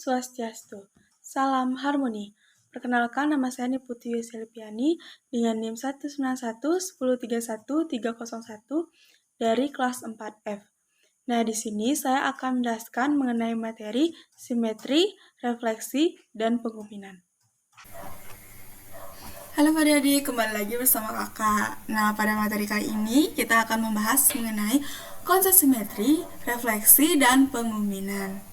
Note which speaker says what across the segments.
Speaker 1: Swastiastu. Salam harmoni. Perkenalkan, nama saya Niputi Yuselpiani dengan NIM 191-1031-301 dari kelas 4F. Nah, di sini saya akan menjelaskan mengenai materi simetri, refleksi, dan penguminan. Halo adik-adik, kembali lagi bersama kakak. Nah, pada materi kali ini kita akan membahas mengenai konsep simetri, refleksi, dan penguminan.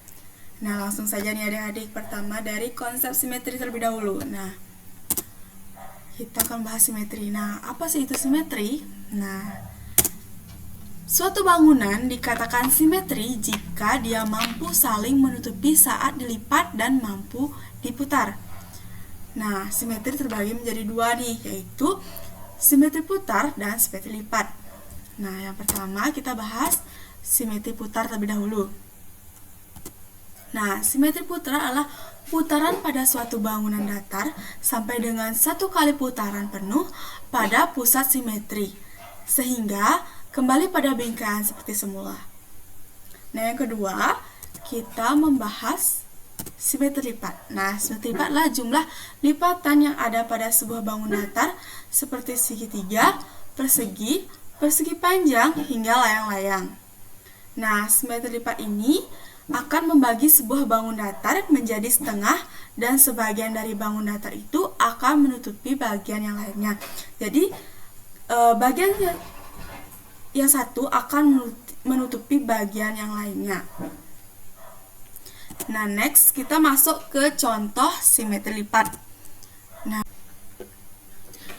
Speaker 1: Nah, langsung saja nih adik-adik, pertama dari konsep simetri terlebih dahulu. Nah, kita akan bahas simetri. Nah, apa sih itu simetri? Nah, suatu bangunan dikatakan simetri jika dia mampu saling menutupi saat dilipat dan mampu diputar. Nah, simetri terbagi menjadi dua nih, yaitu simetri putar dan simetri lipat. Nah, yang pertama kita bahas simetri putar terlebih dahulu. Nah, simetri putar adalah putaran pada suatu bangunan datar sampai dengan satu kali putaran penuh pada pusat simetri, sehingga kembali pada bingkai seperti semula. Nah, yang kedua, kita membahas simetri lipat. Nah, simetri lipat adalah jumlah lipatan yang ada pada sebuah bangunan datar seperti segitiga, persegi, persegi panjang, hingga layang-layang. Nah, simetri lipat ini akan membagi sebuah bangunan datar menjadi setengah dan sebagian dari bangunan datar itu akan menutupi bagian yang lainnya. Jadi, bagian yang satu akan menutupi bagian yang lainnya. Nah, next kita masuk ke contoh simetri lipat.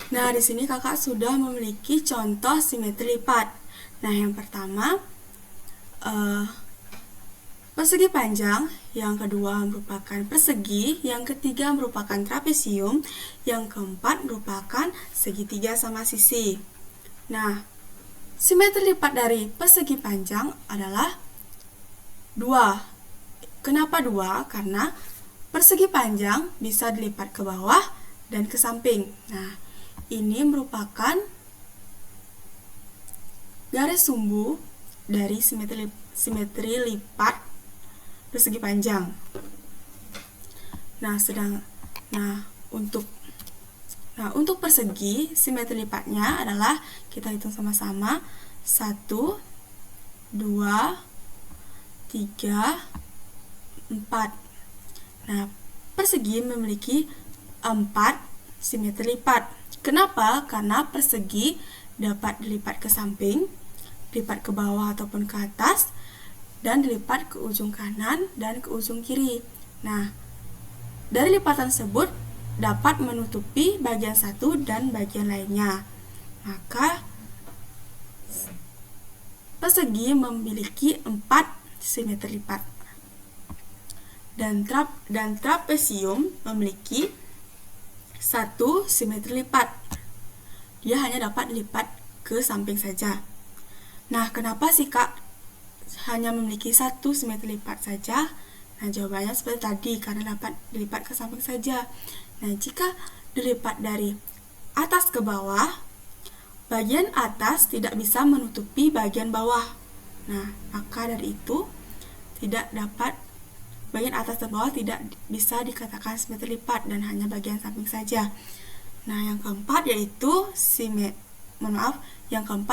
Speaker 1: Nah, di sini kakak sudah memiliki contoh simetri lipat. Nah, yang pertama persegi panjang, yang kedua merupakan persegi, yang ketiga merupakan trapesium, yang keempat merupakan segitiga sama sisi. Nah, simetri lipat dari persegi panjang adalah 2. Kenapa 2? Karena persegi panjang bisa dilipat ke bawah dan ke samping. Nah, ini merupakan garis sumbu dari simetri lipat persegi panjang. Untuk persegi, simetri lipatnya adalah, kita hitung sama-sama, 1, 2, 3, 4. Nah, persegi memiliki 4 simetri lipat. Kenapa? Karena persegi dapat dilipat ke samping, dilipat ke bawah ataupun ke atas, dan dilipat ke ujung kanan dan ke ujung kiri. Nah, dari lipatan tersebut dapat menutupi bagian satu dan bagian lainnya. Maka, persegi memiliki 4 simetri lipat. Dan trapesium memiliki 1 simetri lipat. Dia hanya dapat dilipat ke samping saja. Nah, kenapa sih Kak hanya memiliki 1 simetri lipat saja? Nah, jawabannya seperti tadi, karena dapat dilipat ke samping saja. Nah, jika dilipat dari atas ke bawah, bagian atas tidak bisa menutupi bagian bawah. Nah, maka dari itu bagian atas dan bawah tidak bisa dikatakan simetri lipat dan hanya bagian samping saja. Nah, yang keempat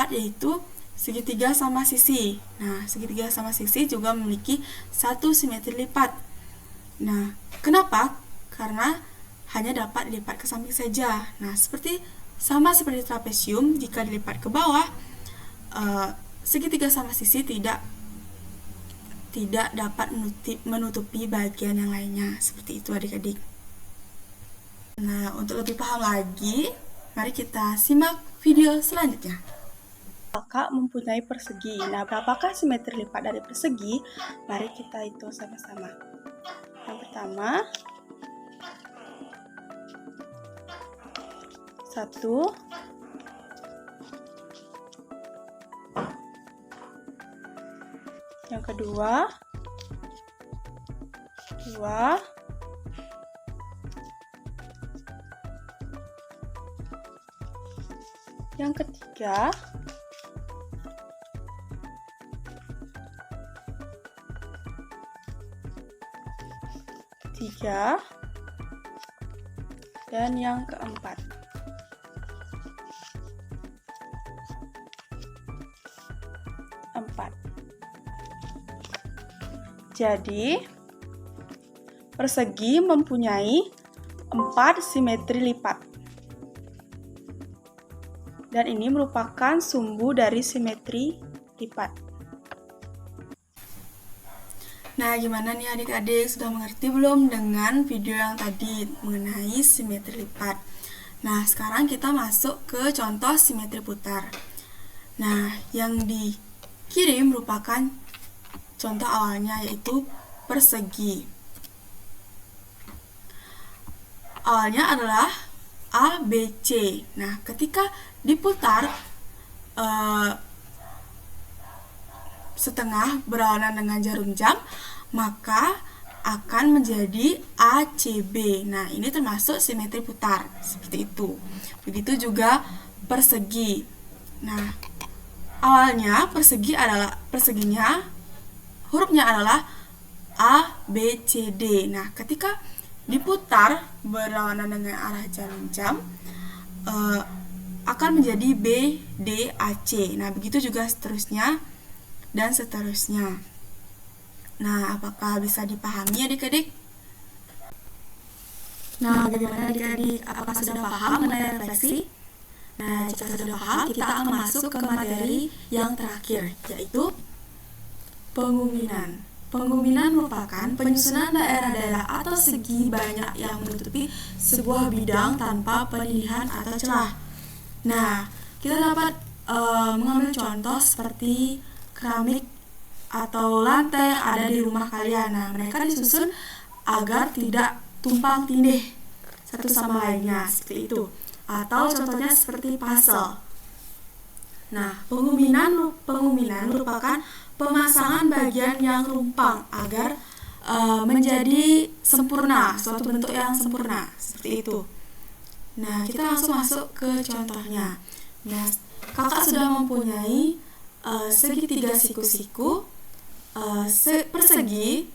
Speaker 1: yaitu segitiga sama sisi. Nah, segitiga sama sisi juga memiliki 1 simetri lipat. Nah, kenapa? Karena hanya dapat dilipat ke samping saja. Nah, sama seperti trapesium, jika dilipat ke bawah, segitiga sama sisi tidak dapat menutupi bagian yang lainnya. Seperti itu adik-adik. Nah, untuk lebih paham lagi, mari kita simak video selanjutnya. Kakak mempunyai persegi. Nah, berapakah simetri lipat dari persegi? Mari kita hitung sama-sama. Yang pertama, 1. Yang kedua, 2. Yang ketiga, ketiga, dan yang keempat. Jadi, persegi mempunyai 4 simetri lipat. Dan ini merupakan sumbu dari simetri lipat. Nah, gimana nih adik-adik? Sudah mengerti belum dengan video yang tadi mengenai simetri lipat? Nah, sekarang kita masuk ke contoh simetri putar. Nah, yang dikirim merupakan contoh awalnya, yaitu persegi. Awalnya adalah ABC. Nah, ketika diputar setengah berlawanan dengan jarum jam, maka akan menjadi ACB. Nah, ini termasuk simetri putar, seperti itu. Begitu juga persegi. Nah, awalnya perseginya hurufnya adalah A, B, C, D. Nah, ketika diputar berlawanan dengan arah jarum jam, akan menjadi B, D, A, C. Nah, begitu juga seterusnya dan seterusnya. Nah, apakah bisa dipahami adik-adik? Nah, bagaimana adik-adik? Apakah sudah paham mengenai refleksi? Nah, jika sudah paham, kita akan masuk ke materi yang terakhir, yaitu penguminan. Penguminan merupakan penyusunan daerah-daerah atau segi banyak yang menutupi sebuah bidang tanpa pilihan atau celah. Nah, kita dapat mengambil contoh seperti keramik atau lantai yang ada di rumah kalian. Nah, mereka disusun agar tidak tumpang tindih satu sama lainnya, seperti itu. Atau contohnya seperti puzzle. Nah, penguminan merupakan pemasangan bagian yang rumpang agar menjadi sempurna, suatu bentuk yang sempurna, seperti itu. Nah, kita langsung masuk ke contohnya. Nah, kakak sudah mempunyai segitiga siku-siku, persegi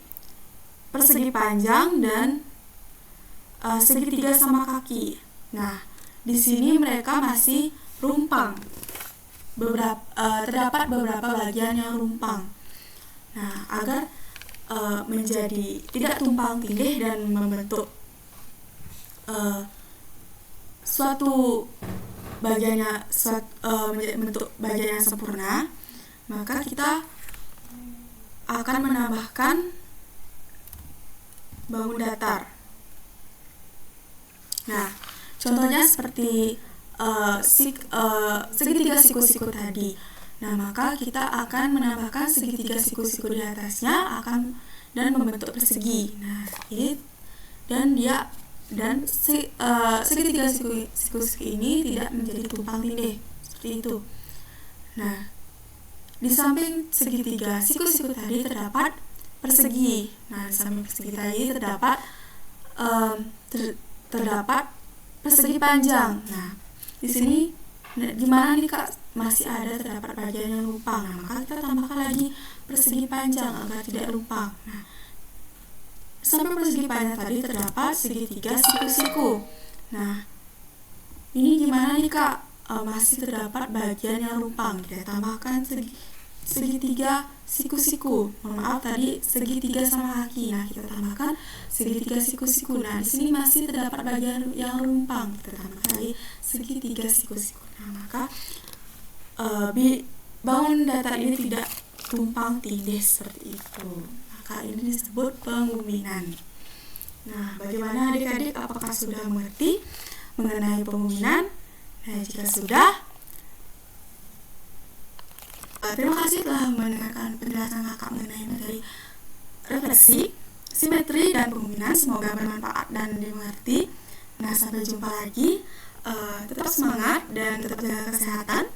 Speaker 1: panjang, dan segitiga sama kaki. Nah, di sini mereka masih rumpang. Terdapat beberapa bagian yang rumpang. Nah, agar menjadi tidak tumpang tindih dan membentuk suatu bentuk bagian yang sempurna, maka kita akan menambahkan bangun datar. Nah, contohnya seperti segitiga siku-siku tadi. Nah, maka kita akan menambahkan segitiga siku-siku di atasnya dan membentuk persegi. Nah, ini segitiga siku-siku ini tidak menjadi tumpang tindih, seperti itu. Nah, di samping segitiga siku-siku tadi terdapat persegi. Nah, di samping persegi tadi terdapat persegi panjang. Nah, di sini gimana nih Kak, masih terdapat bagian yang rumpang. Nah, maka kita tambahkan lagi persegi panjang agar tidak rumpang. Nah, sampai persegi panjang tadi terdapat segitiga siku-siku. Nah, ini gimana nih Kak, masih terdapat bagian yang rumpang. Kita tambahkan segitiga siku-siku. Maaf, tadi segitiga sama kaki. Nah, kita tambahkan segitiga siku-siku. Nah, di sini masih terdapat bagian yang rumpang. Kita tambahkan lagi segitiga siku-siku. Nah, maka bangun datar ini tidak tumpang tindih seperti itu. Maka ini disebut penguminan. Nah, bagaimana adik-adik? Apakah sudah mengerti mengenai penguminan? Nah, jika sudah, terima kasih telah mendengarkan penjelasan kakak mengenai materi refleksi, simetri, dan penguminan. Semoga bermanfaat dan dimengerti. Nah, sampai jumpa lagi. Tetap semangat dan tetap jaga kesehatan.